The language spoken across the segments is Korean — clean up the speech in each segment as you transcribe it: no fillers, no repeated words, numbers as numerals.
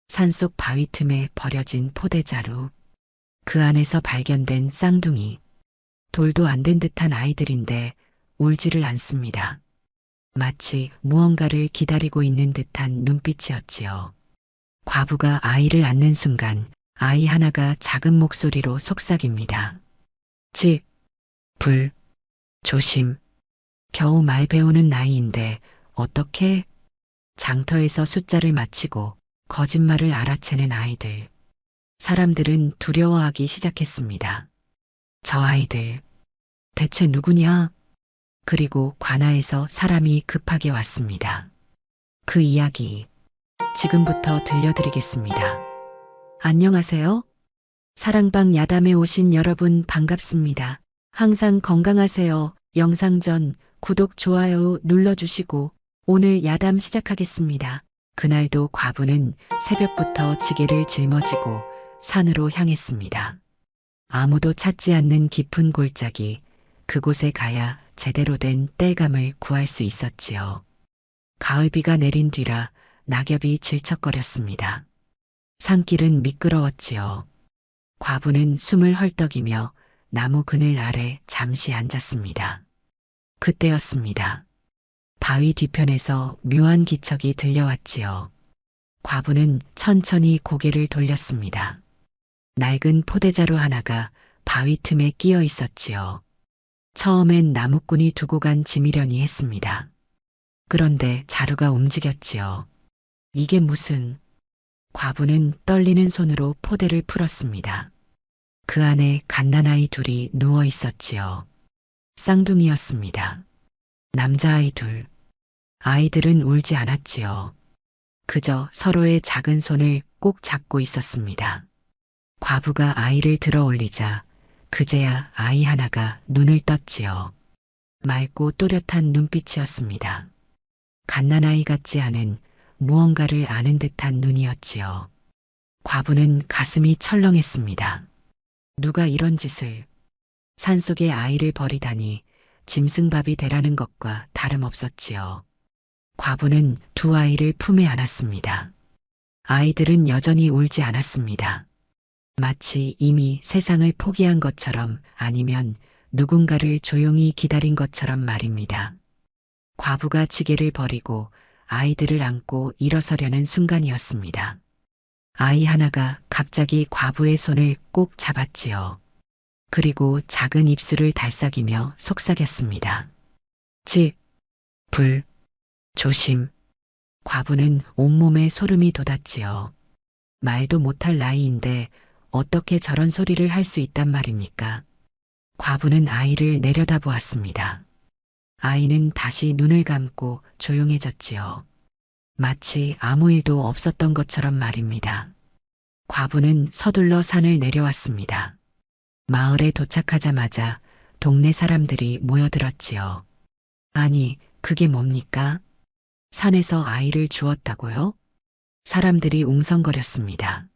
산속 바위 틈에 버려진 포대자루, 그 안에서 발견된 쌍둥이, 돌도 안 된 듯한 아이들인데 울지를 않습니다. 마치 무언가를 기다리고 있는 듯한 눈빛이었지요. 과부가 아이를 안는 순간 아이 하나가 작은 목소리로 속삭입니다. 집, 불, 조심. 겨우 말 배우는 나이인데 어떻게? 장터에서 숫자를 맞히고 거짓말을 알아채는 아이들. 사람들은 두려워하기 시작했습니다. 저 아이들, 대체 누구냐? 그리고 관아에서 사람이 급하게 왔습니다. 그 이야기, 지금부터 들려드리겠습니다. 안녕하세요. 사랑방 야담에 오신 여러분 반갑습니다. 항상 건강하세요. 영상 전 구독, 좋아요 눌러주시고 오늘 야담 시작하겠습니다. 그날도 과부는 새벽부터 지게를 짊어지고 산으로 향했습니다. 아무도 찾지 않는 깊은 골짜기, 그곳에 가야 제대로 된 땔감을 구할 수 있었지요. 가을비가 내린 뒤라 낙엽이 질척거렸습니다. 산길은 미끄러웠지요. 과부는 숨을 헐떡이며 나무 그늘 아래 잠시 앉았습니다. 그때였습니다. 바위 뒤편에서 묘한 기척이 들려왔지요. 과부는 천천히 고개를 돌렸습니다. 낡은 포대자루 하나가 바위 틈에 끼어 있었지요. 처음엔 나무꾼이 두고 간 짐이려니 했습니다. 그런데 자루가 움직였지요. 이게 무슨... 과부는 떨리는 손으로 포대를 풀었습니다. 그 안에 갓난아이 둘이 누워 있었지요. 쌍둥이였습니다. 남자아이 둘. 아이들은 울지 않았지요. 그저 서로의 작은 손을 꼭 잡고 있었습니다. 과부가 아이를 들어 올리자 그제야 아이 하나가 눈을 떴지요. 맑고 또렷한 눈빛이었습니다. 갓난아이 같지 않은 무언가를 아는 듯한 눈이었지요. 과부는 가슴이 철렁했습니다. 누가 이런 짓을... 산속에 아이를 버리다니 짐승밥이 되라는 것과 다름없었지요. 과부는 두 아이를 품에 안았습니다. 아이들은 여전히 울지 않았습니다. 마치 이미 세상을 포기한 것처럼, 아니면 누군가를 조용히 기다린 것처럼 말입니다. 과부가 지게를 버리고 아이들을 안고 일어서려는 순간이었습니다. 아이 하나가 갑자기 과부의 손을 꼭 잡았지요. 그리고 작은 입술을 달싹이며 속삭였습니다. 집, 불, 조심. 과부는 온몸에 소름이 돋았지요. 말도 못할 나이인데 어떻게 저런 소리를 할 수 있단 말입니까? 과부는 아이를 내려다보았습니다. 아이는 다시 눈을 감고 조용해졌지요. 마치 아무 일도 없었던 것처럼 말입니다. 과부는 서둘러 산을 내려왔습니다. 마을에 도착하자마자 동네 사람들이 모여들었지요. 아니, 그게 뭡니까? 산에서 아이를 주었다고요? 사람들이 웅성거렸습니다.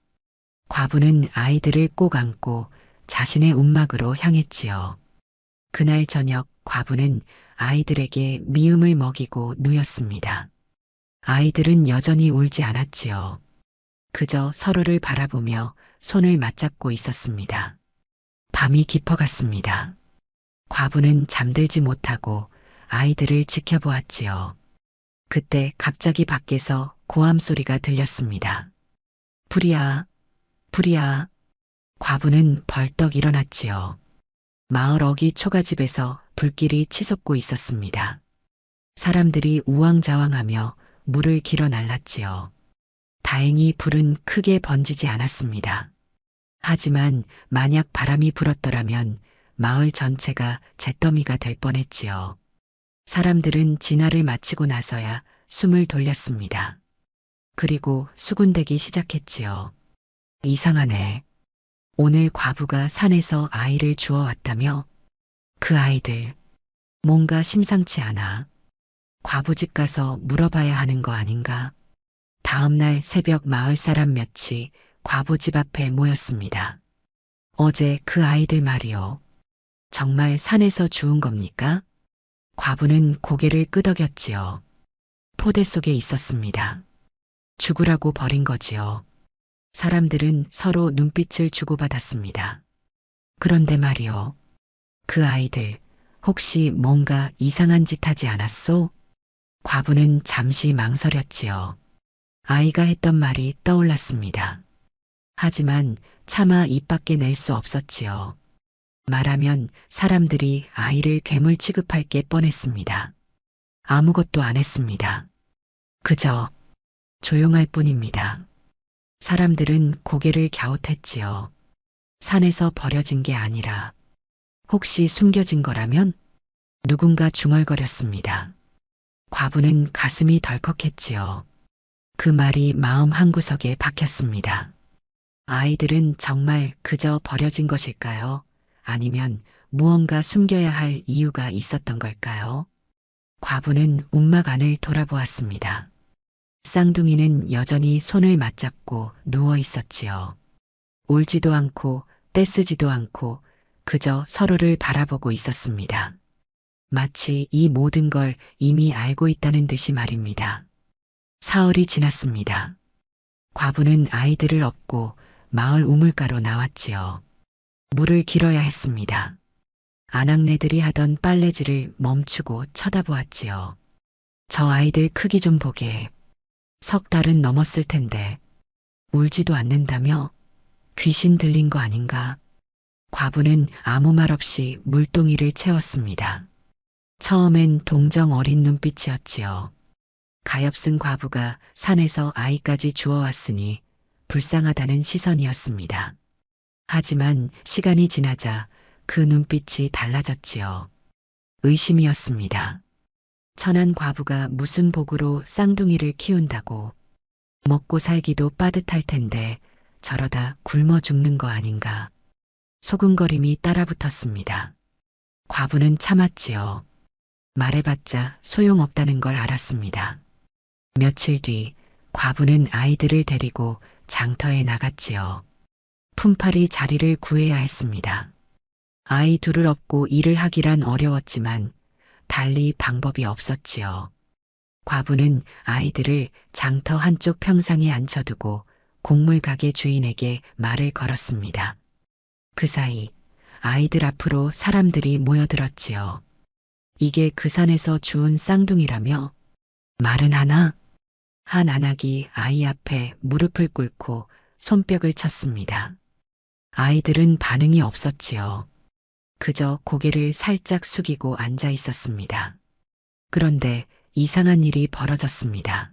과부는 아이들을 꼭 안고 자신의 움막으로 향했지요. 그날 저녁 과부는 아이들에게 미음을 먹이고 누였습니다. 아이들은 여전히 울지 않았지요. 그저 서로를 바라보며 손을 맞잡고 있었습니다. 밤이 깊어갔습니다. 과부는 잠들지 못하고 아이들을 지켜보았지요. 그때 갑자기 밖에서 고함 소리가 들렸습니다. 불이야, 불이야. 과부는 벌떡 일어났지요. 마을 어귀 초가집에서 불길이 치솟고 있었습니다. 사람들이 우왕좌왕하며 물을 길어 날랐지요. 다행히 불은 크게 번지지 않았습니다. 하지만 만약 바람이 불었더라면 마을 전체가 잿더미가 될 뻔했지요. 사람들은 진화를 마치고 나서야 숨을 돌렸습니다. 그리고 수군대기 시작했지요. 이상하네. 오늘 과부가 산에서 아이를 주워왔다며? 그 아이들, 뭔가 심상치 않아. 과부 집 가서 물어봐야 하는 거 아닌가? 다음 날 새벽 마을 사람 몇이 과부 집 앞에 모였습니다. 어제 그 아이들 말이요. 정말 산에서 주운 겁니까? 과부는 고개를 끄덕였지요. 포대 속에 있었습니다. 죽으라고 버린 거지요. 사람들은 서로 눈빛을 주고받았습니다. 그런데 말이요. 그 아이들 혹시 뭔가 이상한 짓 하지 않았소? 과부는 잠시 망설였지요. 아이가 했던 말이 떠올랐습니다. 하지만 차마 입 밖에 낼 수 없었지요. 말하면 사람들이 아이를 괴물 취급할 게 뻔했습니다. 아무것도 안 했습니다. 그저 조용할 뿐입니다. 사람들은 고개를 갸웃했지요. 산에서 버려진 게 아니라 혹시 숨겨진 거라면? 누군가 중얼거렸습니다. 과부는 가슴이 덜컥했지요. 그 말이 마음 한구석에 박혔습니다. 아이들은 정말 그저 버려진 것일까요? 아니면 무언가 숨겨야 할 이유가 있었던 걸까요? 과부는 움막 안을 돌아보았습니다. 쌍둥이는 여전히 손을 맞잡고 누워 있었지요. 울지도 않고 떼쓰지도 않고 그저 서로를 바라보고 있었습니다. 마치 이 모든 걸 이미 알고 있다는 듯이 말입니다. 사흘이 지났습니다. 과부는 아이들을 업고 마을 우물가로 나왔지요. 물을 길어야 했습니다. 아낙네들이 하던 빨래질을 멈추고 쳐다보았지요. 저 아이들 크기 좀 보게. 석 달은 넘었을 텐데 울지도 않는다며 귀신 들린 거 아닌가? 과부는 아무 말 없이 물동이를 채웠습니다. 처음엔 동정 어린 눈빛이었지요. 가엾은 과부가 산에서 아이까지 주워왔으니 불쌍하다는 시선이었습니다. 하지만 시간이 지나자 그 눈빛이 달라졌지요. 의심이었습니다. 천한 과부가 무슨 복으로 쌍둥이를 키운다고 먹고 살기도 빠듯할 텐데 저러다 굶어 죽는 거 아닌가. 소근거림이 따라붙었습니다. 과부는 참았지요. 말해봤자 소용없다는 걸 알았습니다. 며칠 뒤 과부는 아이들을 데리고 장터에 나갔지요. 품팔이 자리를 구해야 했습니다. 아이 둘을 업고 일을 하기란 어려웠지만 달리 방법이 없었지요. 과부는 아이들을 장터 한쪽 평상에 앉혀두고 곡물 가게 주인에게 말을 걸었습니다. 그 사이 아이들 앞으로 사람들이 모여들었지요. 이게 그 산에서 주운 쌍둥이라며? 말은 하나? 한 아낙이 아이 앞에 무릎을 꿇고 손뼉을 쳤습니다. 아이들은 반응이 없었지요. 그저 고개를 살짝 숙이고 앉아 있었습니다. 그런데 이상한 일이 벌어졌습니다.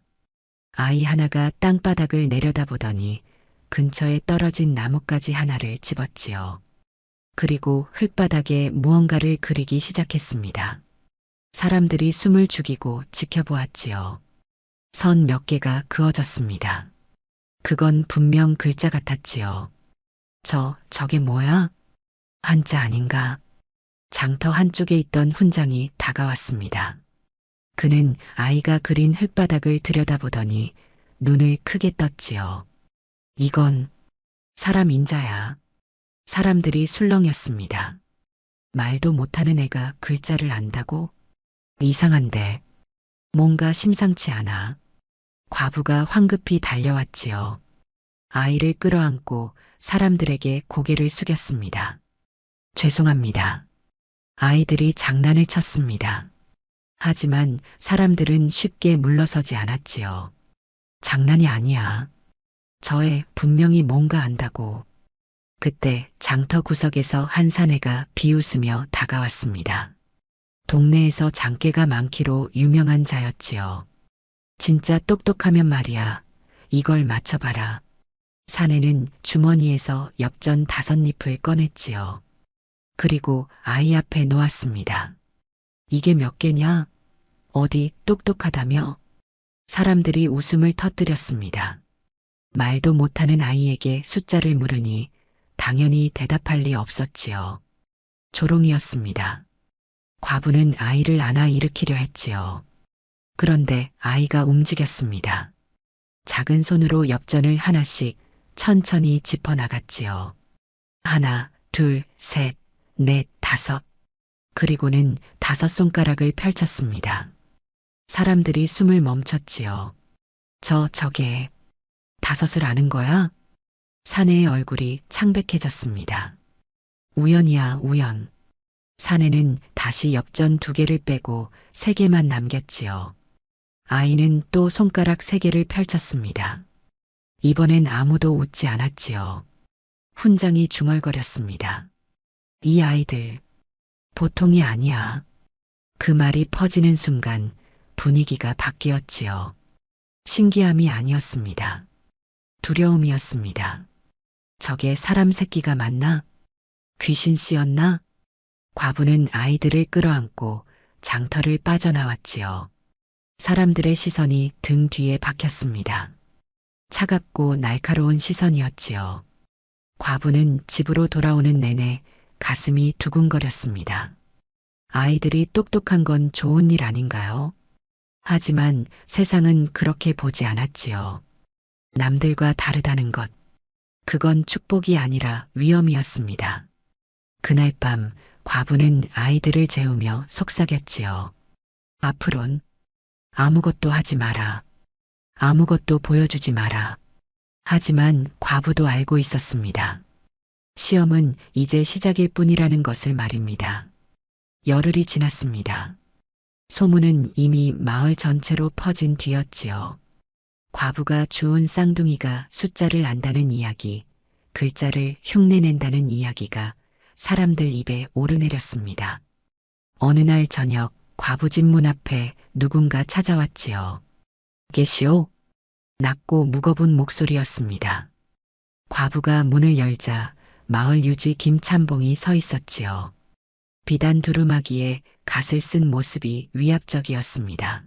아이 하나가 땅바닥을 내려다보더니 근처에 떨어진 나뭇가지 하나를 집었지요. 그리고 흙바닥에 무언가를 그리기 시작했습니다. 사람들이 숨을 죽이고 지켜보았지요. 선 몇 개가 그어졌습니다. 그건 분명 글자 같았지요. 저게 뭐야? 한자 아닌가? 장터 한쪽에 있던 훈장이 다가왔습니다. 그는 아이가 그린 흙바닥을 들여다보더니 눈을 크게 떴지요. 이건 사람 인자야. 사람들이 술렁였습니다. 말도 못하는 애가 글자를 안다고? 이상한데 뭔가 심상치 않아. 과부가 황급히 달려왔지요. 아이를 끌어안고 사람들에게 고개를 숙였습니다. 죄송합니다. 아이들이 장난을 쳤습니다. 하지만 사람들은 쉽게 물러서지 않았지요. 장난이 아니야. 저 애 분명히 뭔가 안다고. 그때 장터 구석에서 한 사내가 비웃으며 다가왔습니다. 동네에서 장깨가 많기로 유명한 자였지요. 진짜 똑똑하면 말이야. 이걸 맞춰봐라. 사내는 주머니에서 엽전 5잎을 꺼냈지요. 그리고 아이 앞에 놓았습니다. 이게 몇 개냐? 어디 똑똑하다며? 사람들이 웃음을 터뜨렸습니다. 말도 못하는 아이에게 숫자를 물으니 당연히 대답할 리 없었지요. 조롱이었습니다. 과부는 아이를 안아 일으키려 했지요. 그런데 아이가 움직였습니다. 작은 손으로 엽전을 하나씩 천천히 짚어 나갔지요. 하나, 둘, 셋, 넷, 다섯. 그리고는 5손가락을 펼쳤습니다. 사람들이 숨을 멈췄지요. 저게 5을 아는 거야? 사내의 얼굴이 창백해졌습니다. 우연이야, 우연. 사내는 다시 엽전 2개를 빼고 3개만 남겼지요. 아이는 또 손가락 3개를 펼쳤습니다. 이번엔 아무도 웃지 않았지요. 훈장이 중얼거렸습니다. 이 아이들, 보통이 아니야. 그 말이 퍼지는 순간 분위기가 바뀌었지요. 신기함이 아니었습니다. 두려움이었습니다. 저게 사람 새끼가 맞나? 귀신 씨였나? 과부는 아이들을 끌어안고 장터를 빠져나왔지요. 사람들의 시선이 등 뒤에 박혔습니다. 차갑고 날카로운 시선이었지요. 과부는 집으로 돌아오는 내내 가슴이 두근거렸습니다. 아이들이 똑똑한 건 좋은 일 아닌가요? 하지만 세상은 그렇게 보지 않았지요. 남들과 다르다는 것. 그건 축복이 아니라 위험이었습니다. 그날 밤 과부는 아이들을 재우며 속삭였지요. 앞으론 아무것도 하지 마라. 아무것도 보여주지 마라. 하지만 과부도 알고 있었습니다. 시험은 이제 시작일 뿐이라는 것을 말입니다. 열흘이 지났습니다. 소문은 이미 마을 전체로 퍼진 뒤였지요. 과부가 주운 쌍둥이가 숫자를 안다는 이야기, 글자를 흉내낸다는 이야기가 사람들 입에 오르내렸습니다. 어느 날 저녁 과부 집 문 앞에 누군가 찾아왔지요. 계시오? 낮고 무거운 목소리였습니다. 과부가 문을 열자 마을 유지 김참봉이 서 있었지요. 비단 두루마기에 갓을 쓴 모습이 위압적이었습니다.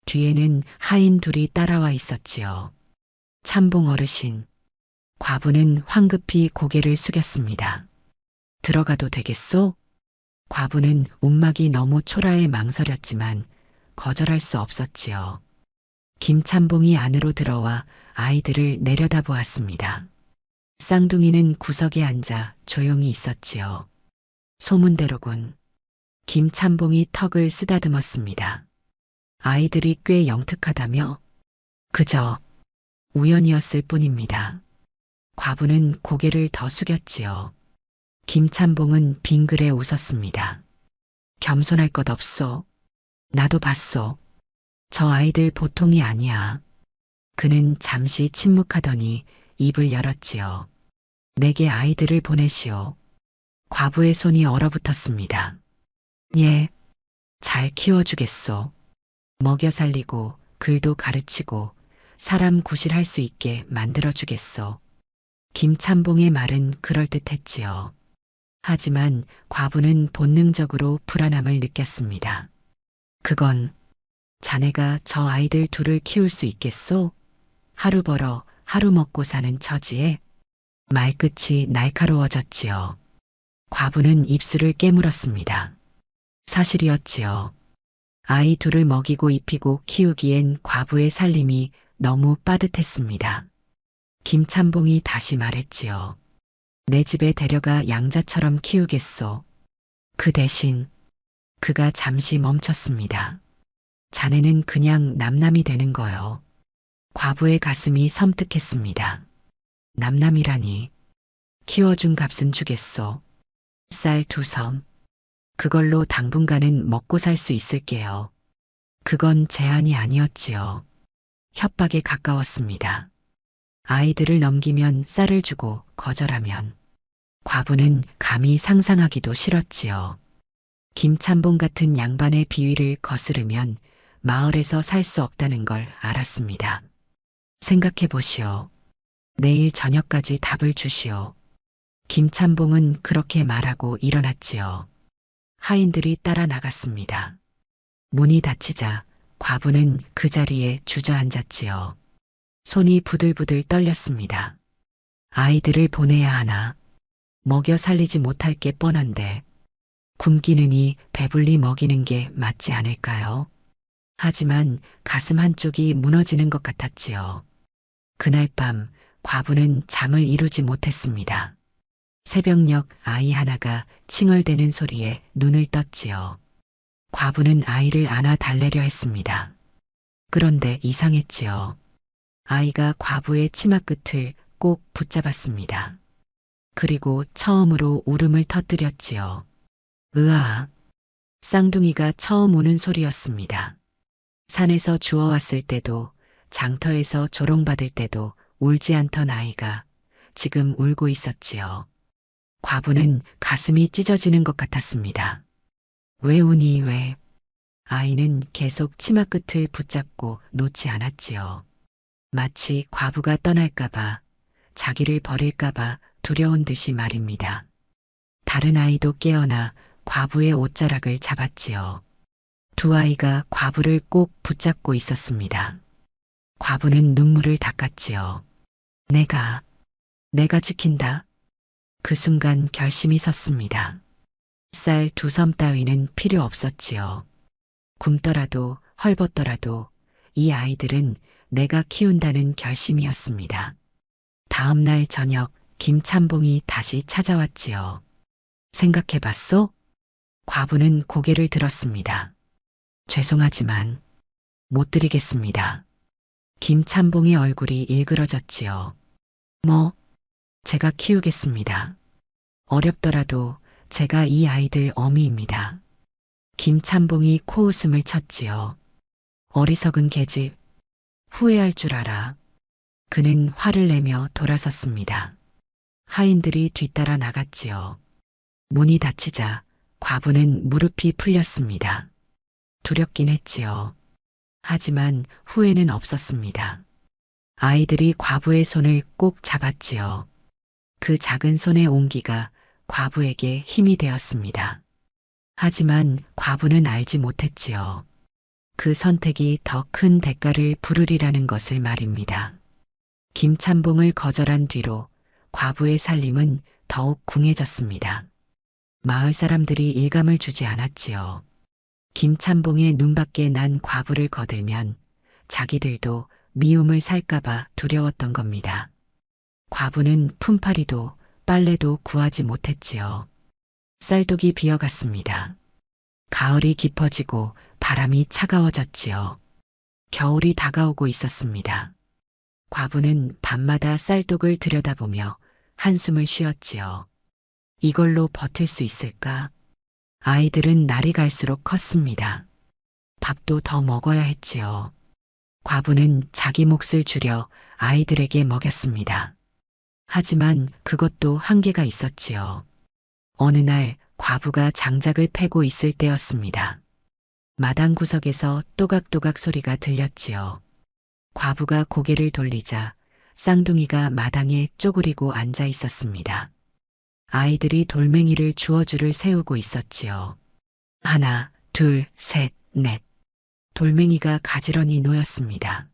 뒤에는 하인 둘이 따라와 있었지요. 참봉 어르신. 과부는 황급히 고개를 숙였습니다. 들어가도 되겠소? 과부는 움막이 너무 초라해 망설였지만 거절할 수 없었지요. 김참봉이 안으로 들어와 아이들을 내려다보았습니다. 쌍둥이는 구석에 앉아 조용히 있었지요. 소문대로군. 김참봉이 턱을 쓰다듬었습니다. 아이들이 꽤 영특하다며? 그저 우연이었을 뿐입니다. 과부는 고개를 더 숙였지요. 김참봉은 빙그레 웃었습니다. 겸손할 것 없소. 나도 봤소. 저 아이들 보통이 아니야. 그는 잠시 침묵하더니 입을 열었지요. 내게 아이들을 보내시오. 과부의 손이 얼어붙었습니다. 예, 잘 키워주겠소. 먹여 살리고 글도 가르치고 사람 구실할 수 있게 만들어주겠소. 김참봉의 말은 그럴듯했지요. 하지만 과부는 본능적으로 불안함을 느꼈습니다. 그건 자네가 저 아이들 둘을 키울 수 있겠소? 하루 벌어 하루 먹고 사는 처지에? 말끝이 날카로워졌지요. 과부는 입술을 깨물었습니다. 사실이었지요. 아이 둘을 먹이고 입히고 키우기엔 과부의 살림이 너무 빠듯했습니다. 김참봉이 다시 말했지요. 내 집에 데려가 양자처럼 키우겠소. 그 대신 그가 잠시 멈췄습니다. 자네는 그냥 남남이 되는 거요. 과부의 가슴이 섬뜩했습니다. 남남이라니. 키워준 값은 주겠소. 쌀 2섬. 그걸로 당분간은 먹고 살 수 있을게요. 그건 제안이 아니었지요. 협박에 가까웠습니다. 아이들을 넘기면 쌀을 주고 거절하면 과부는 감히 상상하기도 싫었지요. 김참봉 같은 양반의 비위를 거스르면 마을에서 살 수 없다는 걸 알았습니다. 생각해 보시오. 내일 저녁까지 답을 주시오. 김참봉은 그렇게 말하고 일어났지요. 하인들이 따라 나갔습니다. 문이 닫히자 과부는 그 자리에 주저앉았지요. 손이 부들부들 떨렸습니다. 아이들을 보내야 하나. 먹여 살리지 못할 게 뻔한데 굶기느니 배불리 먹이는 게 맞지 않을까요? 하지만 가슴 한쪽이 무너지는 것 같았지요. 그날 밤 과부는 잠을 이루지 못했습니다. 새벽녘 아이 하나가 칭얼대는 소리에 눈을 떴지요. 과부는 아이를 안아 달래려 했습니다. 그런데 이상했지요. 아이가 과부의 치마 끝을 꼭 붙잡았습니다. 그리고 처음으로 울음을 터뜨렸지요. 으아! 쌍둥이가 처음 우는 소리였습니다. 산에서 주워왔을 때도 장터에서 조롱받을 때도 울지 않던 아이가 지금 울고 있었지요. 과부는 가슴이 찢어지는 것 같았습니다. 왜 우니 왜? 아이는 계속 치마 끝을 붙잡고 놓지 않았지요. 마치 과부가 떠날까봐, 자기를 버릴까봐 두려운 듯이 말입니다. 다른 아이도 깨어나 과부의 옷자락을 잡았지요. 두 아이가 과부를 꼭 붙잡고 있었습니다. 과부는 눈물을 닦았지요. 내가 지킨다. 그 순간 결심이 섰습니다. 쌀 두 섬 따위는 필요 없었지요. 굶더라도 헐벗더라도 이 아이들은 내가 키운다는 결심이었습니다. 다음 날 저녁 김참봉이 다시 찾아왔지요. 생각해봤소? 과부는 고개를 들었습니다. 죄송하지만 못 드리겠습니다. 김참봉의 얼굴이 일그러졌지요. 뭐? 제가 키우겠습니다. 어렵더라도 제가 이 아이들 어미입니다. 김참봉이 코웃음을 쳤지요. 어리석은 계집. 후회할 줄 알아. 그는 화를 내며 돌아섰습니다. 하인들이 뒤따라 나갔지요. 문이 닫히자 과부는 무릎이 풀렸습니다. 두렵긴 했지요. 하지만 후회는 없었습니다. 아이들이 과부의 손을 꼭 잡았지요. 그 작은 손의 온기가 과부에게 힘이 되었습니다. 하지만 과부는 알지 못했지요. 그 선택이 더 큰 대가를 부르리라는 것을 말입니다. 김참봉을 거절한 뒤로 과부의 살림은 더욱 궁해졌습니다. 마을 사람들이 일감을 주지 않았지요. 김참봉의 눈밖에 난 과부를 거들면 자기들도 미움을 살까봐 두려웠던 겁니다. 과부는 품팔이도 빨래도 구하지 못했지요. 쌀독이 비어갔습니다. 가을이 깊어지고 바람이 차가워졌지요. 겨울이 다가오고 있었습니다. 과부는 밤마다 쌀독을 들여다보며 한숨을 쉬었지요. 이걸로 버틸 수 있을까? 아이들은 날이 갈수록 컸습니다. 밥도 더 먹어야 했지요. 과부는 자기 몫을 줄여 아이들에게 먹였습니다. 하지만 그것도 한계가 있었지요. 어느 날 과부가 장작을 패고 있을 때였습니다. 마당 구석에서 또각또각 소리가 들렸지요. 과부가 고개를 돌리자 쌍둥이가 마당에 쪼그리고 앉아 있었습니다. 아이들이 돌멩이를 주워 줄을 세우고 있었지요. 하나, 둘, 셋, 넷. 돌멩이가 가지런히 놓였습니다.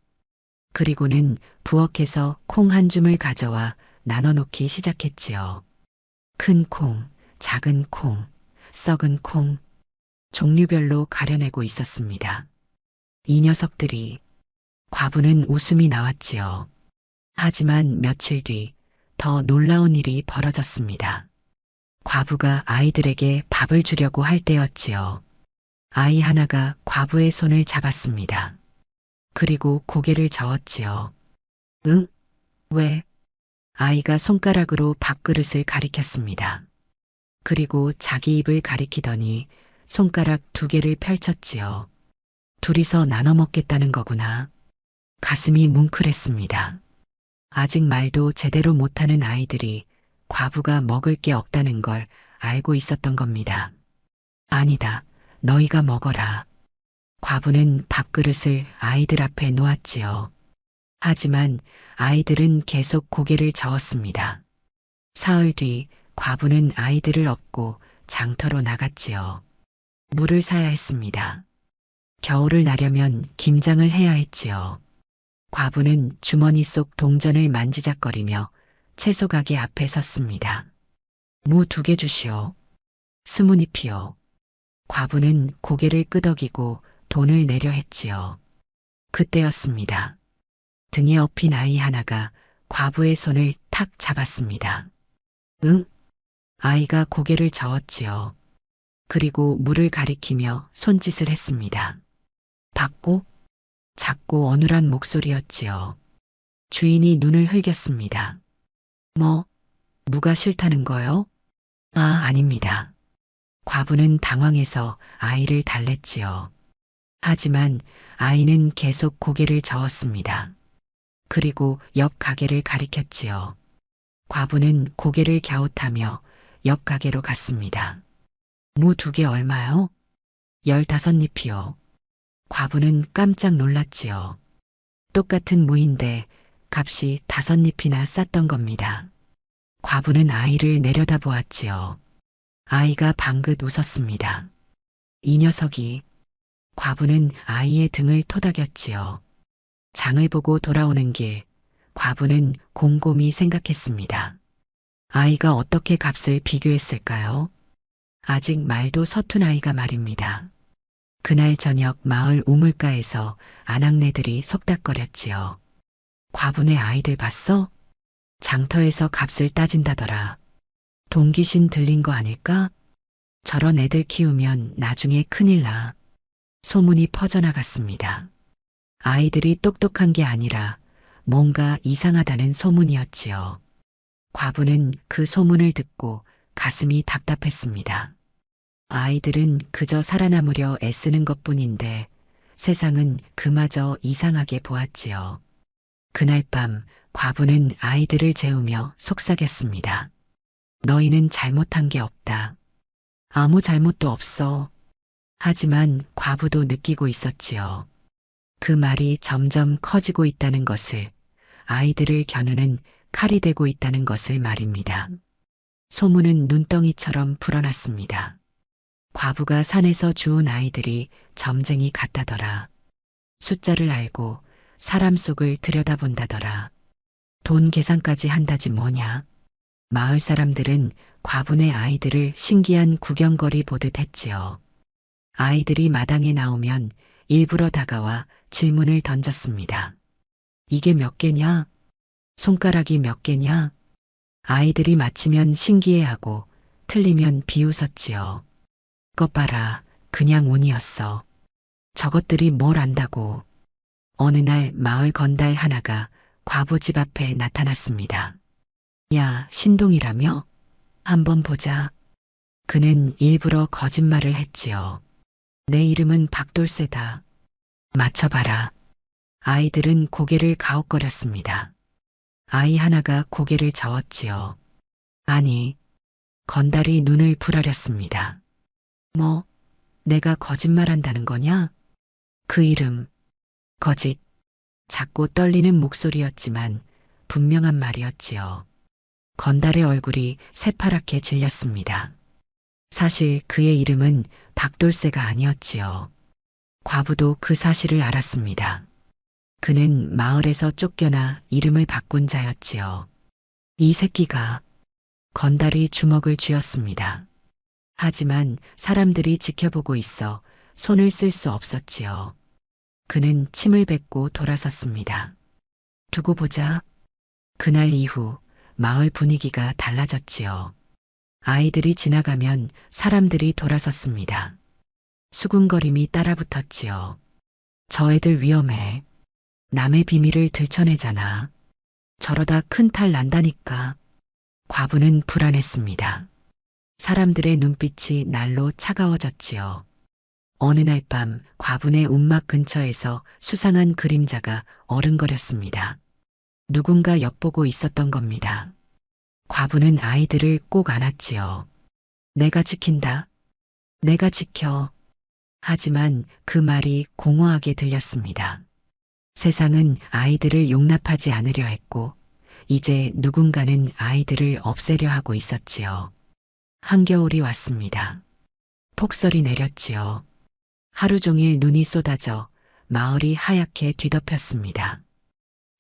그리고는 부엌에서 콩 한 줌을 가져와 나눠놓기 시작했지요. 큰 콩, 작은 콩, 썩은 콩, 종류별로 가려내고 있었습니다. 이 녀석들이. 과부는 웃음이 나왔지요. 하지만 며칠 뒤 더 놀라운 일이 벌어졌습니다. 과부가 아이들에게 밥을 주려고 할 때였지요. 아이 하나가 과부의 손을 잡았습니다. 그리고 고개를 저었지요. 응? 왜? 아이가 손가락으로 밥그릇을 가리켰습니다. 그리고 자기 입을 가리키더니 손가락 두 개를 펼쳤지요. 둘이서 나눠 먹겠다는 거구나. 가슴이 뭉클했습니다. 아직 말도 제대로 못하는 아이들이 과부가 먹을 게 없다는 걸 알고 있었던 겁니다. 아니다, 너희가 먹어라. 과부는 밥그릇을 아이들 앞에 놓았지요. 하지만 아이들은 계속 고개를 저었습니다. 사흘 뒤 과부는 아이들을 업고 장터로 나갔지요. 물을 사야 했습니다. 겨울을 나려면 김장을 해야 했지요. 과부는 주머니 속 동전을 만지작거리며 채소 가게 앞에 섰습니다. 무 2개 주시오. 20잎이요. 과부는 고개를 끄덕이고 돈을 내려 했지요. 그때였습니다. 등에 업힌 아이 하나가 과부의 손을 탁 잡았습니다. 응? 아이가 고개를 저었지요. 그리고 물을 가리키며 손짓을 했습니다. 받고? 작고 어눌한 목소리였지요. 주인이 눈을 흘겼습니다. 뭐, 누가 싫다는 거요? 아, 아닙니다. 과부는 당황해서 아이를 달랬지요. 하지만 아이는 계속 고개를 저었습니다. 그리고 옆 가게를 가리켰지요. 과부는 고개를 갸웃하며 옆 가게로 갔습니다. 무 2개 얼마요? 15잎이요. 과부는 깜짝 놀랐지요. 똑같은 무인데 값이 5잎이나 쌌던 겁니다. 과부는 아이를 내려다보았지요. 아이가 방긋 웃었습니다. 이 녀석이. 과부는 아이의 등을 토닥였지요. 장을 보고 돌아오는 길, 과부는 곰곰이 생각했습니다. 아이가 어떻게 값을 비교했을까요? 아직 말도 서툰 아이가 말입니다. 그날 저녁 마을 우물가에서 아낙네들이 속닥거렸지요. 과부네 아이들 봤어? 장터에서 값을 따진다더라. 동기신 들린 거 아닐까? 저런 애들 키우면 나중에 큰일 나. 소문이 퍼져나갔습니다. 아이들이 똑똑한 게 아니라 뭔가 이상하다는 소문이었지요. 과부는 그 소문을 듣고 가슴이 답답했습니다. 아이들은 그저 살아남으려 애쓰는 것뿐인데 세상은 그마저 이상하게 보았지요. 그날 밤 과부는 아이들을 재우며 속삭였습니다. 너희는 잘못한 게 없다. 아무 잘못도 없어. 하지만 과부도 느끼고 있었지요. 그 말이 점점 커지고 있다는 것을, 아이들을 겨누는 칼이 되고 있다는 것을 말입니다. 소문은 눈덩이처럼 불어났습니다. 과부가 산에서 주운 아이들이 점쟁이 같다더라. 숫자를 알고 사람 속을 들여다본다더라. 돈 계산까지 한다지 뭐냐. 마을 사람들은 과부네 아이들을 신기한 구경거리 보듯 했지요. 아이들이 마당에 나오면 일부러 다가와 질문을 던졌습니다. 이게 몇 개냐? 손가락이 몇 개냐? 아이들이 맞히면 신기해하고 틀리면 비웃었지요. 것 봐라, 그냥 운이었어. 저것들이 뭘 안다고. 어느 날 마을 건달 하나가 과부 집 앞에 나타났습니다. 야, 신동이라며? 한번 보자. 그는 일부러 거짓말을 했지요. 내 이름은 박돌쇠다. 맞춰봐라. 아이들은 고개를 가웃거렸습니다. 아이 하나가 고개를 저었지요. 아니, 건달이 눈을 부라렸습니다. 뭐, 내가 거짓말한다는 거냐? 그 이름, 거짓. 작고 떨리는 목소리였지만 분명한 말이었지요. 건달의 얼굴이 새파랗게 질렸습니다. 사실 그의 이름은 박돌쇠가 아니었지요. 과부도 그 사실을 알았습니다. 그는 마을에서 쫓겨나 이름을 바꾼 자였지요. 이 새끼가. 건달이 주먹을 쥐었습니다. 하지만 사람들이 지켜보고 있어 손을 쓸 수 없었지요. 그는 침을 뱉고 돌아섰습니다. 두고 보자. 그날 이후 마을 분위기가 달라졌지요. 아이들이 지나가면 사람들이 돌아섰습니다. 수군거림이 따라붙었지요. 저 애들 위험해. 남의 비밀을 들춰내잖아. 저러다 큰 탈 난다니까. 과부는 불안했습니다. 사람들의 눈빛이 날로 차가워졌지요. 어느 날 밤 과부네 움막 근처에서 수상한 그림자가 어른거렸습니다. 누군가 엿보고 있었던 겁니다. 과부는 아이들을 꼭 안았지요. 내가 지킨다. 내가 지켜. 하지만 그 말이 공허하게 들렸습니다. 세상은 아이들을 용납하지 않으려 했고 이제 누군가는 아이들을 없애려 하고 있었지요. 한겨울이 왔습니다. 폭설이 내렸지요. 하루 종일 눈이 쏟아져 마을이 하얗게 뒤덮였습니다.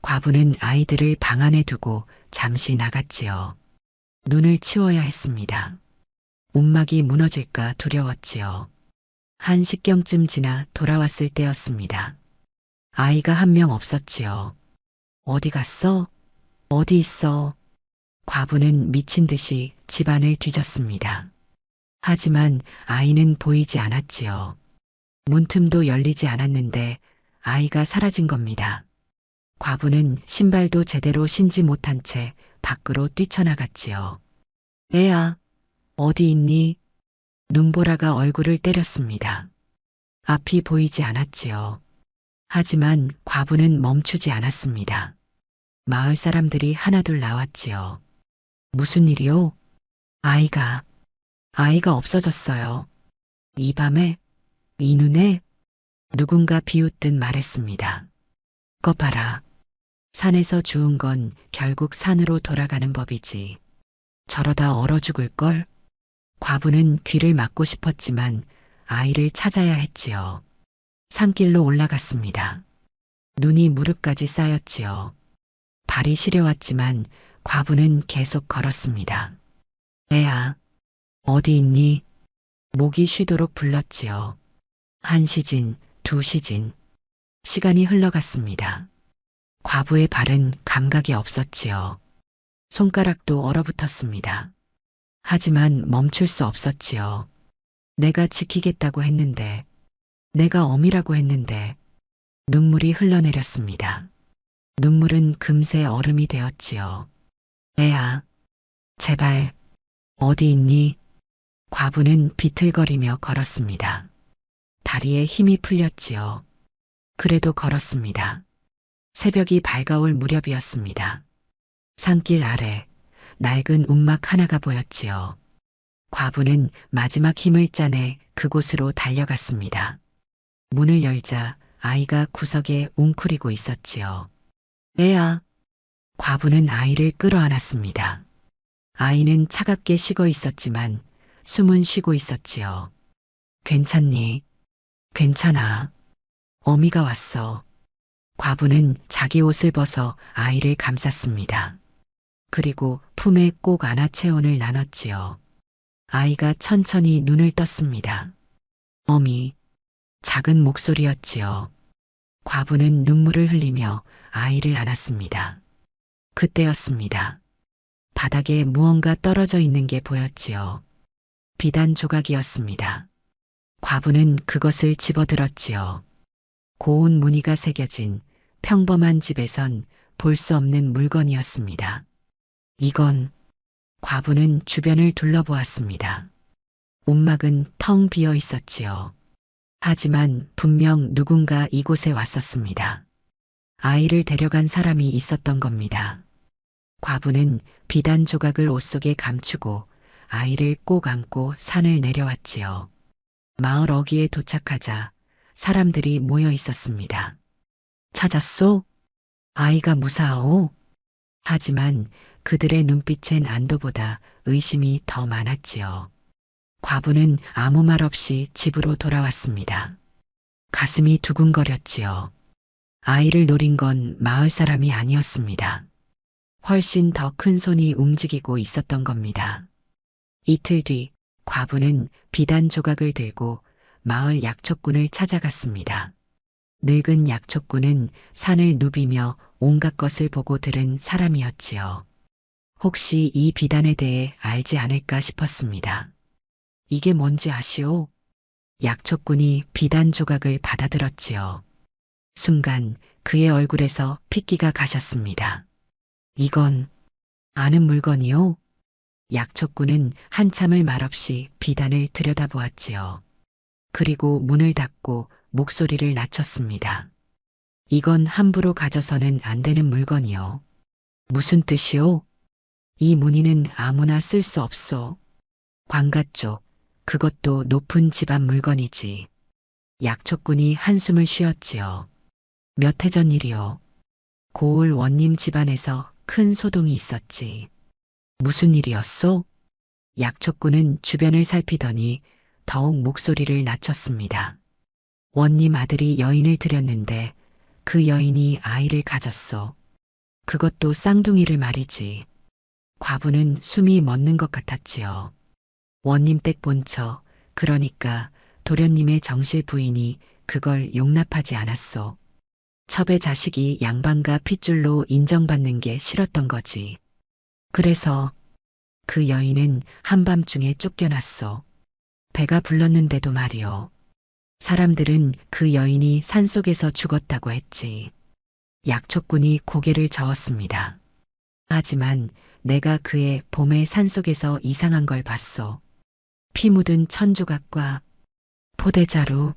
과부는 아이들을 방 안에 두고 잠시 나갔지요. 눈을 치워야 했습니다. 움막이 무너질까 두려웠지요. 1시경쯤 지나 돌아왔을 때였습니다. 아이가 한 명 없었지요. 어디 갔어? 어디 있어? 과부는 미친 듯이 집안을 뒤졌습니다. 하지만 아이는 보이지 않았지요. 문틈도 열리지 않았는데 아이가 사라진 겁니다. 과부는 신발도 제대로 신지 못한 채 밖으로 뛰쳐나갔지요. 애야, 어디 있니? 눈보라가 얼굴을 때렸습니다. 앞이 보이지 않았지요. 하지만 과부는 멈추지 않았습니다. 마을 사람들이 하나둘 나왔지요. 무슨 일이요? 아이가 없어졌어요. 이 밤에, 이 눈에 누군가 비웃듯 말했습니다. 거 봐라. 산에서 주운 건 결국 산으로 돌아가는 법이지. 저러다 얼어 죽을걸? 과부는 귀를 막고 싶었지만 아이를 찾아야 했지요. 산길로 올라갔습니다. 눈이 무릎까지 쌓였지요. 발이 시려왔지만 과부는 계속 걸었습니다. 애야, 어디 있니? 목이 쉬도록 불렀지요. 한 시진, 두 시진. 시간이 흘러갔습니다. 과부의 발은 감각이 없었지요. 손가락도 얼어붙었습니다. 하지만 멈출 수 없었지요. 내가 지키겠다고 했는데, 내가 어미라고 했는데, 눈물이 흘러내렸습니다. 눈물은 금세 얼음이 되었지요. 애야, 제발, 어디 있니? 과부는 비틀거리며 걸었습니다. 다리에 힘이 풀렸지요. 그래도 걸었습니다. 새벽이 밝아올 무렵이었습니다. 산길 아래 낡은 움막 하나가 보였지요. 과부는 마지막 힘을 짜내 그곳으로 달려갔습니다. 문을 열자 아이가 구석에 웅크리고 있었지요. 애야. 과부는 아이를 끌어안았습니다. 아이는 차갑게 식어 있었지만 숨은 쉬고 있었지요. 괜찮니? 괜찮아. 어미가 왔어. 과부는 자기 옷을 벗어 아이를 감쌌습니다. 그리고 품에 꼭 안아 체온을 나눴지요. 아이가 천천히 눈을 떴습니다. 어미, 작은 목소리였지요. 과부는 눈물을 흘리며 아이를 안았습니다. 그때였습니다. 바닥에 무언가 떨어져 있는 게 보였지요. 비단 조각이었습니다. 과부는 그것을 집어들었지요. 고운 무늬가 새겨진 평범한 집에선 볼 수 없는 물건이었습니다. 이건 과부는 주변을 둘러보았습니다. 움막은 텅 비어 있었지요. 하지만 분명 누군가 이곳에 왔었습니다. 아이를 데려간 사람이 있었던 겁니다. 과부는 비단 조각을 옷 속에 감추고 아이를 꼭 안고 산을 내려왔지요. 마을 어귀에 도착하자 사람들이 모여 있었습니다. 찾았소? 아이가 무사하오? 하지만 그들의 눈빛엔 안도보다 의심이 더 많았지요. 과부는 아무 말 없이 집으로 돌아왔습니다. 가슴이 두근거렸지요. 아이를 노린 건 마을 사람이 아니었습니다. 훨씬 더 큰 손이 움직이고 있었던 겁니다. 이틀 뒤 과부는 비단 조각을 들고 마을 약초꾼을 찾아갔습니다. 늙은 약초꾼은 산을 누비며 온갖 것을 보고 들은 사람이었지요. 혹시 이 비단에 대해 알지 않을까 싶었습니다. 이게 뭔지 아시오? 약초꾼이 비단 조각을 받아들었지요. 순간 그의 얼굴에서 핏기가 가셨습니다. 이건 아는 물건이요? 약초꾼은 한참을 말없이 비단을 들여다보았지요. 그리고 문을 닫고 목소리를 낮췄습니다. 이건 함부로 가져서는 안 되는 물건이요. 무슨 뜻이오? 이 무늬는 아무나 쓸 수 없소. 관가 쪽, 그것도 높은 집안 물건이지. 약초꾼이 한숨을 쉬었지요. 몇 해 전 일이요. 고을 원님 집안에서 큰 소동이 있었지. 무슨 일이었소? 약초꾼은 주변을 살피더니 더욱 목소리를 낮췄습니다. 원님 아들이 여인을 들였는데 그 여인이 아이를 가졌소. 그것도 쌍둥이를 말이지. 과부는 숨이 멎는 것 같았지요. 원님 댁 본처, 그러니까 도련님의 정실 부인이 그걸 용납하지 않았소. 첩의 자식이 양반과 핏줄로 인정받는 게 싫었던 거지. 그래서 그 여인은 한밤중에 쫓겨났소. 배가 불렀는데도 말이오. 사람들은 그 여인이 산속에서 죽었다고 했지. 약초꾼이 고개를 저었습니다. 하지만 내가 그의 봄의 산속에서 이상한 걸 봤소. 피 묻은 천조각과 포대자루,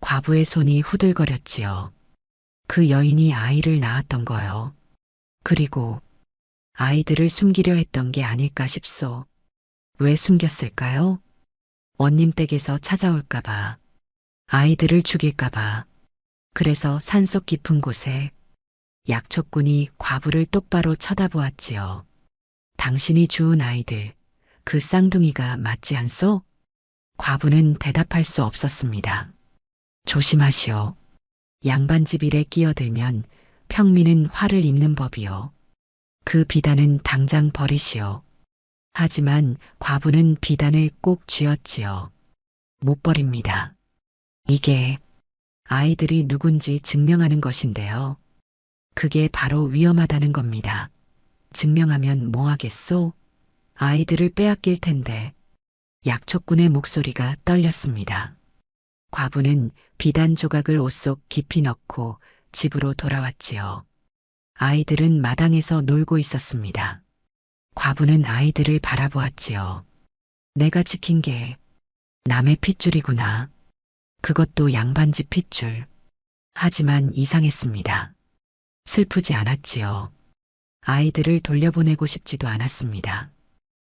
과부의 손이 후들거렸지요. 그 여인이 아이를 낳았던 거요. 그리고 아이들을 숨기려 했던 게 아닐까 싶소. 왜 숨겼을까요? 원님 댁에서 찾아올까봐, 아이들을 죽일까봐. 그래서 산속 깊은 곳에 약초꾼이 과부를 똑바로 쳐다보았지요. 당신이 주운 아이들, 그 쌍둥이가 맞지 않소? 과부는 대답할 수 없었습니다. 조심하시오. 양반집 일에 끼어들면 평민은 화를 입는 법이요. 그 비단은 당장 버리시오. 하지만 과부는 비단을 꼭 쥐었지요. 못 버립니다. 이게 아이들이 누군지 증명하는 것인데요. 그게 바로 위험하다는 겁니다. 증명하면 뭐 하겠소? 아이들을 빼앗길 텐데. 약초꾼의 목소리가 떨렸습니다. 과부는 비단 조각을 옷 속 깊이 넣고 집으로 돌아왔지요. 아이들은 마당에서 놀고 있었습니다. 과부는 아이들을 바라보았지요. 내가 지킨 게 남의 핏줄이구나. 그것도 양반집 핏줄. 하지만 이상했습니다. 슬프지 않았지요. 아이들을 돌려보내고 싶지도 않았습니다.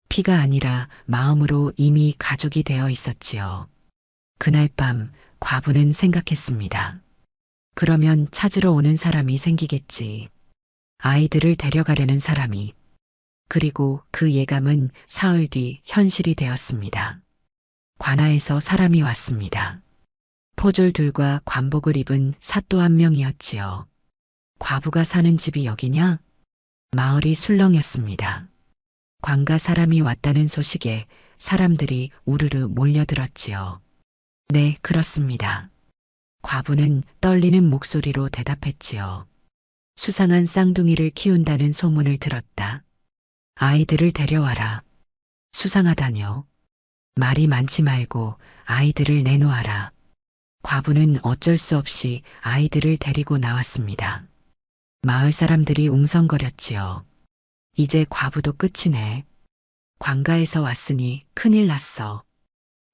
피가 아니라 마음으로 이미 가족이 되어 있었지요. 그날 밤 과부는 생각했습니다. 그러면 찾으러 오는 사람이 생기겠지. 아이들을 데려가려는 사람이. 그리고 그 예감은 사흘 뒤 현실이 되었습니다. 관아에서 사람이 왔습니다. 포졸들과 관복을 입은 사또 한 명이었지요. 과부가 사는 집이 여기냐? 마을이 술렁였습니다. 관가 사람이 왔다는 소식에 사람들이 우르르 몰려들었지요. 네, 그렇습니다. 과부는 떨리는 목소리로 대답했지요. 수상한 쌍둥이를 키운다는 소문을 들었다. 아이들을 데려와라. 수상하다뇨. 말이 많지 말고 아이들을 내놓아라. 과부는 어쩔 수 없이 아이들을 데리고 나왔습니다. 마을 사람들이 웅성거렸지요. 이제 과부도 끝이네. 관가에서 왔으니 큰일 났어.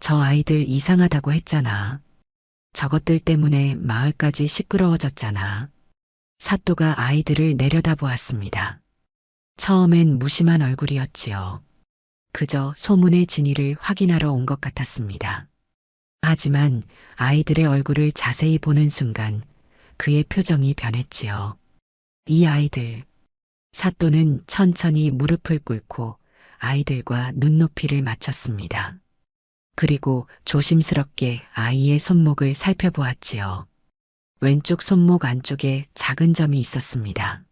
저 아이들 이상하다고 했잖아. 저것들 때문에 마을까지 시끄러워졌잖아. 사또가 아이들을 내려다보았습니다. 처음엔 무심한 얼굴이었지요. 그저 소문의 진위를 확인하러 온 것 같았습니다. 하지만 아이들의 얼굴을 자세히 보는 순간 그의 표정이 변했지요. 이 아이들. 사또는 천천히 무릎을 꿇고 아이들과 눈높이를 맞췄습니다. 그리고 조심스럽게 아이의 손목을 살펴보았지요. 왼쪽 손목 안쪽에 작은 점이 있었습니다.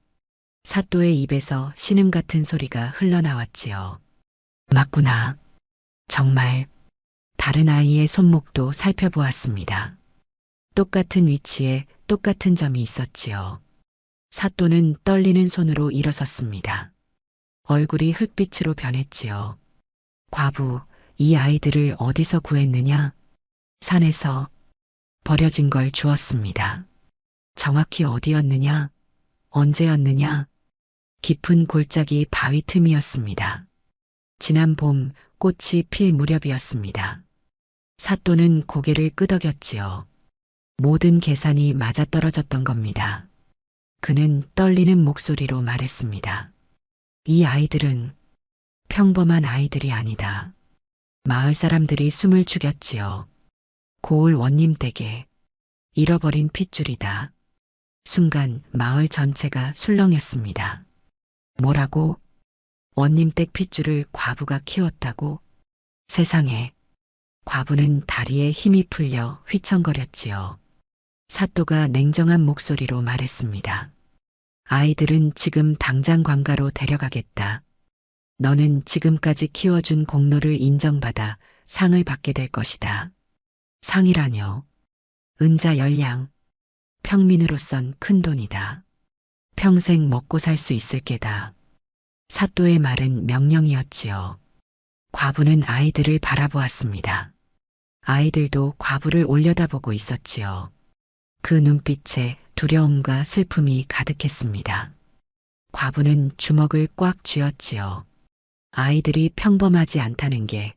사또의 입에서 신음 같은 소리가 흘러나왔지요. 맞구나. 정말. 다른 아이의 손목도 살펴보았습니다. 똑같은 위치에 똑같은 점이 있었지요. 사또는 떨리는 손으로 일어섰습니다. 얼굴이 흙빛으로 변했지요. 과부, 이 아이들을 어디서 구했느냐? 산에서 버려진 걸 주었습니다. 정확히 어디였느냐? 언제였느냐? 깊은 골짜기 바위 틈이었습니다. 지난 봄 꽃이 필 무렵이었습니다. 사또는 고개를 끄덕였지요. 모든 계산이 맞아떨어졌던 겁니다. 그는 떨리는 목소리로 말했습니다. 이 아이들은 평범한 아이들이 아니다. 마을 사람들이 숨을 죽였지요. 고을 원님 댁에 잃어버린 핏줄이다. 순간 마을 전체가 술렁였습니다. 뭐라고? 원님 댁 핏줄을 과부가 키웠다고? 세상에. 과부는 다리에 힘이 풀려 휘청거렸지요. 사또가 냉정한 목소리로 말했습니다. 아이들은 지금 당장 관가로 데려가겠다. 너는 지금까지 키워준 공로를 인정받아 상을 받게 될 것이다. 상이라뇨. 은자 10량. 평민으로선 큰 돈이다. 평생 먹고 살 수 있을 게다. 사또의 말은 명령이었지요. 과부는 아이들을 바라보았습니다. 아이들도 과부를 올려다보고 있었지요. 그 눈빛에 두려움과 슬픔이 가득했습니다. 과부는 주먹을 꽉 쥐었지요. 아이들이 평범하지 않다는 게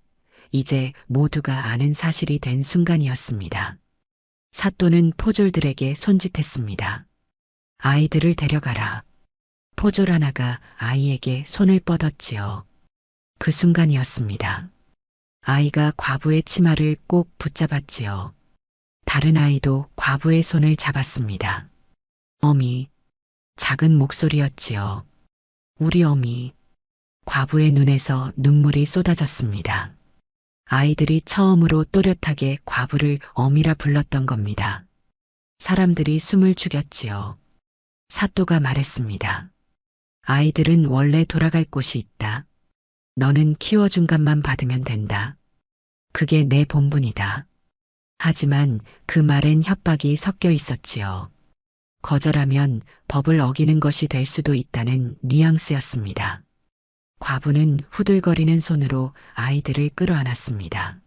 이제 모두가 아는 사실이 된 순간이었습니다. 사또는 포졸들에게 손짓했습니다. 아이들을 데려가라. 포졸 하나가 아이에게 손을 뻗었지요. 그 순간이었습니다. 아이가 과부의 치마를 꼭 붙잡았지요. 다른 아이도 과부의 손을 잡았습니다. 어미, 작은 목소리였지요. 우리 어미. 과부의 눈에서 눈물이 쏟아졌습니다. 아이들이 처음으로 또렷하게 과부를 어미라 불렀던 겁니다. 사람들이 숨을 죽였지요. 사또가 말했습니다. 아이들은 원래 돌아갈 곳이 있다. 너는 키워준 값만 받으면 된다. 그게 내 본분이다. 하지만 그 말엔 협박이 섞여 있었지요. 거절하면 법을 어기는 것이 될 수도 있다는 뉘앙스였습니다. 과부는 후들거리는 손으로 아이들을 끌어안았습니다.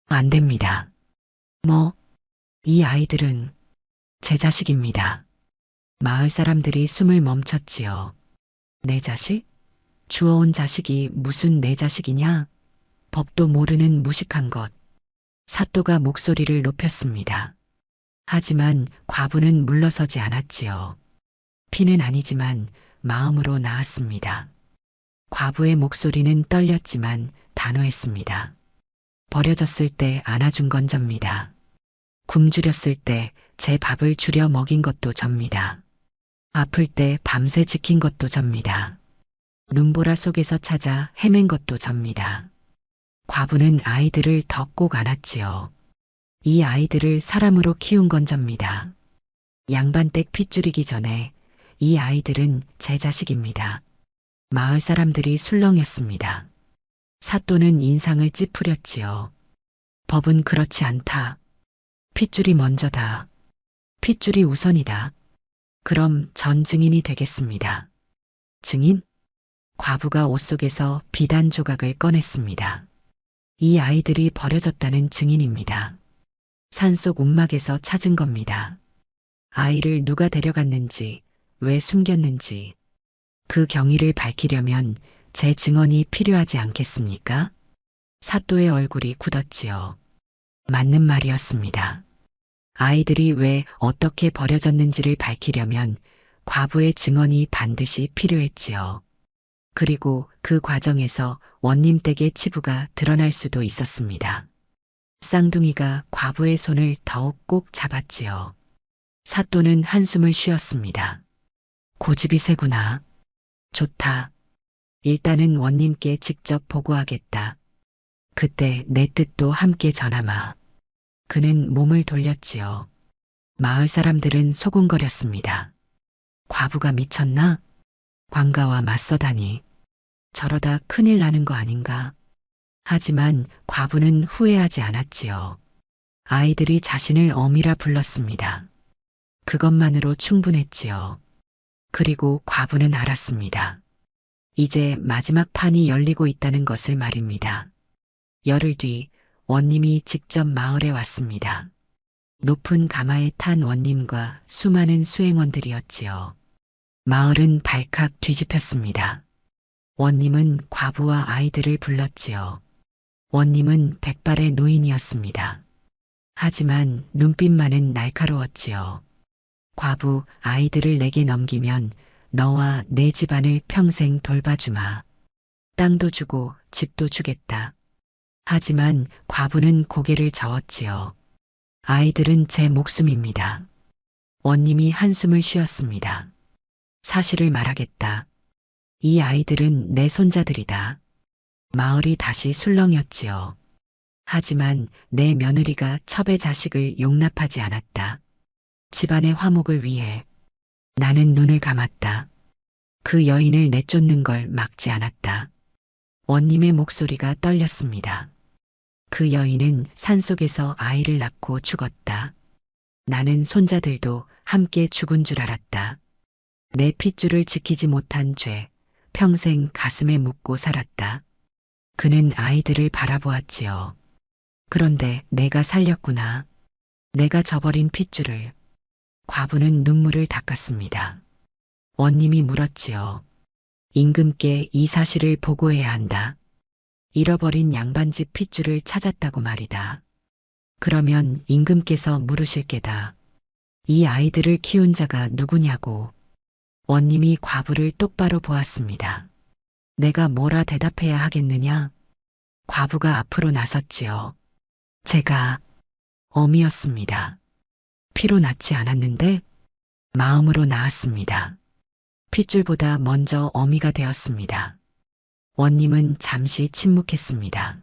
안 됩니다. 이 아이들은 제 자식입니다. 마을 사람들이 숨을 멈췄지요. 내 자식? 주워온 자식이 무슨 내 자식이냐? 법도 모르는 무식한 것. 사또가 목소리를 높였습니다. 하지만 과부는 물러서지 않았지요. 피는 아니지만 마음으로 나았습니다. 과부의 목소리는 떨렸지만 단호했습니다. 버려졌을 때 안아준 건 접니다. 굶주렸을 때 제 밥을 줄여 먹인 것도 접니다. 아플 때 밤새 지킨 것도 접니다. 눈보라 속에서 찾아 헤맨 것도 접니다. 과부는 아이들을 더 꼭 안았지요. 이 아이들을 사람으로 키운 건 접니다. 양반댁 핏줄이기 전에 이 아이들은 제 자식입니다. 마을 사람들이 술렁였습니다. 사또는 인상을 찌푸렸지요. 법은 그렇지 않다. 핏줄이 먼저다. 핏줄이 우선이다. 그럼 전 증인이 되겠습니다. 증인? 과부가 옷 속에서 비단 조각을 꺼냈습니다. 이 아이들이 버려졌다는 증인입니다. 산속 움막에서 찾은 겁니다. 아이를 누가 데려갔는지, 왜 숨겼는지, 그 경위를 밝히려면 제 증언이 필요하지 않겠습니까? 사또의 얼굴이 굳었지요. 맞는 말이었습니다. 아이들이 왜 어떻게 버려졌는지를 밝히려면 과부의 증언이 반드시 필요했지요. 그리고 그 과정에서 원님 댁의 치부가 드러날 수도 있었습니다. 쌍둥이가 과부의 손을 더욱 꼭 잡았지요. 사또는 한숨을 쉬었습니다. 고집이 세구나. 좋다. 일단은 원님께 직접 보고하겠다. 그때 내 뜻도 함께 전하마. 그는 몸을 돌렸지요. 마을 사람들은 소곤거렸습니다. 과부가 미쳤나? 관가와 맞서다니. 저러다 큰일 나는 거 아닌가? 하지만 과부는 후회하지 않았지요. 아이들이 자신을 어미라 불렀습니다. 그것만으로 충분했지요. 그리고 과부는 알았습니다. 이제 마지막 판이 열리고 있다는 것을 말입니다. 열흘 뒤 원님이 직접 마을에 왔습니다. 높은 가마에 탄 원님과 수많은 수행원들이었지요. 마을은 발칵 뒤집혔습니다. 원님은 과부와 아이들을 불렀지요. 원님은 백발의 노인이었습니다. 하지만 눈빛만은 날카로웠지요. 과부, 아이들을 내게 넘기면 너와 내 집안을 평생 돌봐주마. 땅도 주고 집도 주겠다. 하지만 과부는 고개를 저었지요. 아이들은 제 목숨입니다. 원님이 한숨을 쉬었습니다. 사실을 말하겠다. 이 아이들은 내 손자들이다. 마을이 다시 술렁였지요. 하지만 내 며느리가 첩의 자식을 용납하지 않았다. 집안의 화목을 위해 나는 눈을 감았다. 그 여인을 내쫓는 걸 막지 않았다. 원님의 목소리가 떨렸습니다. 그 여인은 산속에서 아이를 낳고 죽었다. 나는 손자들도 함께 죽은 줄 알았다. 내 핏줄을 지키지 못한 죄, 평생 가슴에 묻고 살았다. 그는 아이들을 바라보았지요. 그런데 내가 살렸구나. 내가 저버린 핏줄을. 과부는 눈물을 닦았습니다. 원님이 물었지요. 임금께 이 사실을 보고해야 한다. 잃어버린 양반집 핏줄을 찾았다고 말이다. 그러면 임금께서 물으실 게다. 이 아이들을 키운 자가 누구냐고. 원님이 과부를 똑바로 보았습니다. 내가 뭐라 대답해야 하겠느냐? 과부가 앞으로 나섰지요. 제가 어미였습니다. 피로 낳지 않았는데 마음으로 낳았습니다. 핏줄보다 먼저 어미가 되었습니다. 원님은 잠시 침묵했습니다.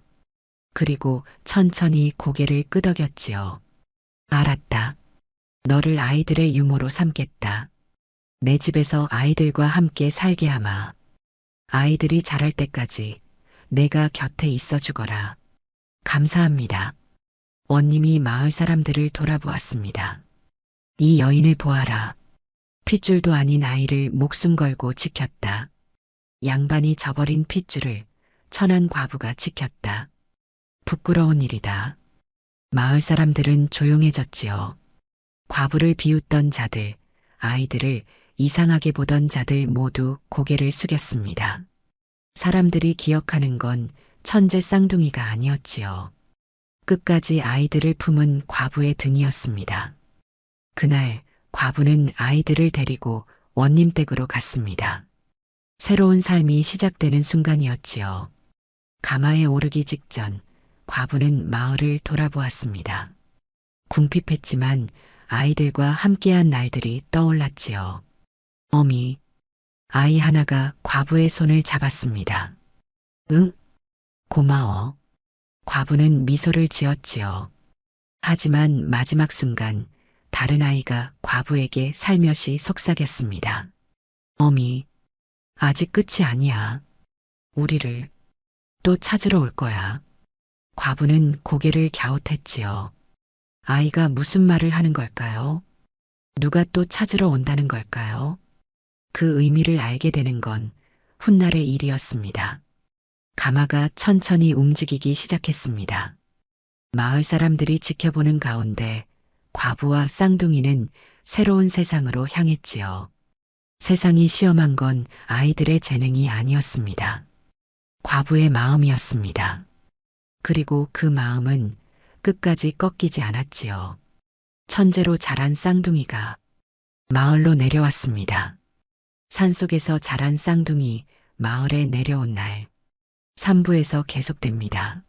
그리고 천천히 고개를 끄덕였지요. 알았다. 너를 아이들의 유모로 삼겠다. 내 집에서 아이들과 함께 살게 하마. 아이들이 자랄 때까지 내가 곁에 있어 주거라. 감사합니다. 원님이 마을 사람들을 돌아보았습니다. 이 여인을 보아라. 핏줄도 아닌 아이를 목숨 걸고 지켰다. 양반이 저버린 핏줄을 천한 과부가 지켰다. 부끄러운 일이다. 마을 사람들은 조용해졌지요. 과부를 비웃던 자들, 아이들을 이상하게 보던 자들 모두 고개를 숙였습니다. 사람들이 기억하는 건 천재 쌍둥이가 아니었지요. 끝까지 아이들을 품은 과부의 등이었습니다. 그날 과부는 아이들을 데리고 원님 댁으로 갔습니다. 새로운 삶이 시작되는 순간이었지요. 가마에 오르기 직전 과부는 마을을 돌아보았습니다. 궁핍했지만 아이들과 함께한 날들이 떠올랐지요. 어미, 아이 하나가 과부의 손을 잡았습니다. 응? 고마워. 과부는 미소를 지었지요. 하지만 마지막 순간 다른 아이가 과부에게 살며시 속삭였습니다. 어미, 아직 끝이 아니야. 우리를 또 찾으러 올 거야. 과부는 고개를 갸웃했지요. 아이가 무슨 말을 하는 걸까요? 누가 또 찾으러 온다는 걸까요? 그 의미를 알게 되는 건 훗날의 일이었습니다. 가마가 천천히 움직이기 시작했습니다. 마을 사람들이 지켜보는 가운데 과부와 쌍둥이는 새로운 세상으로 향했지요. 세상이 시험한 건 아이들의 재능이 아니었습니다. 과부의 마음이었습니다. 그리고 그 마음은 끝까지 꺾이지 않았지요. 천재로 자란 쌍둥이가 마을로 내려왔습니다. 산속에서 자란 쌍둥이 마을에 내려온 날, 3부에서 계속됩니다.